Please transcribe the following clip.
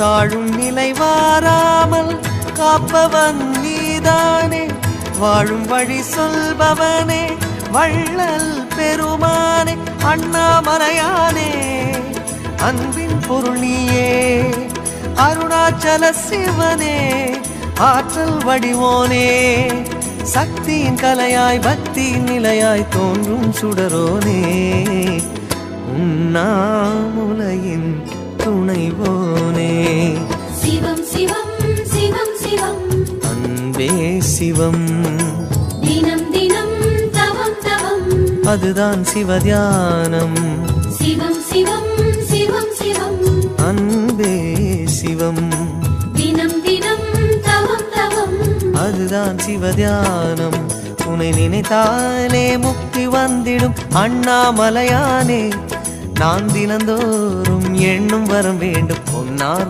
தாழும் நிலை வாராமல் காப்பவன் நீதானே. வாழும் வழி சொல்பவனே வள்ளல் பெருமானே. அண்ணாமலையானே அன்பின் பொருள் நீயே. அருணாச்சல சிவனே ஆற்றல் வடிவோனே. சக்தியின் கலையாய் பக்தியின் நிலையாய் தோன்றும் சுடரோனே. உண்ணாமுலையின் துணைவோனே. சிவம் சிவம் சிவம் சிவம் அன்பே சிவம். தினம் தினம் தவம் தவம் அதுதான் சிவதியானம். சிவம் சிவம் சிவம் சிவம் அன்பே சிவம். தினம் தினம் தவம் தவம் அதுதான் சிவதியானம். உன்னை நினைத்தாலே முக்தி வந்திடும் அண்ணாமலையானே. நான் தினந்தோறும் எண்ணும் வரம் வேண்டும் பொன்னார்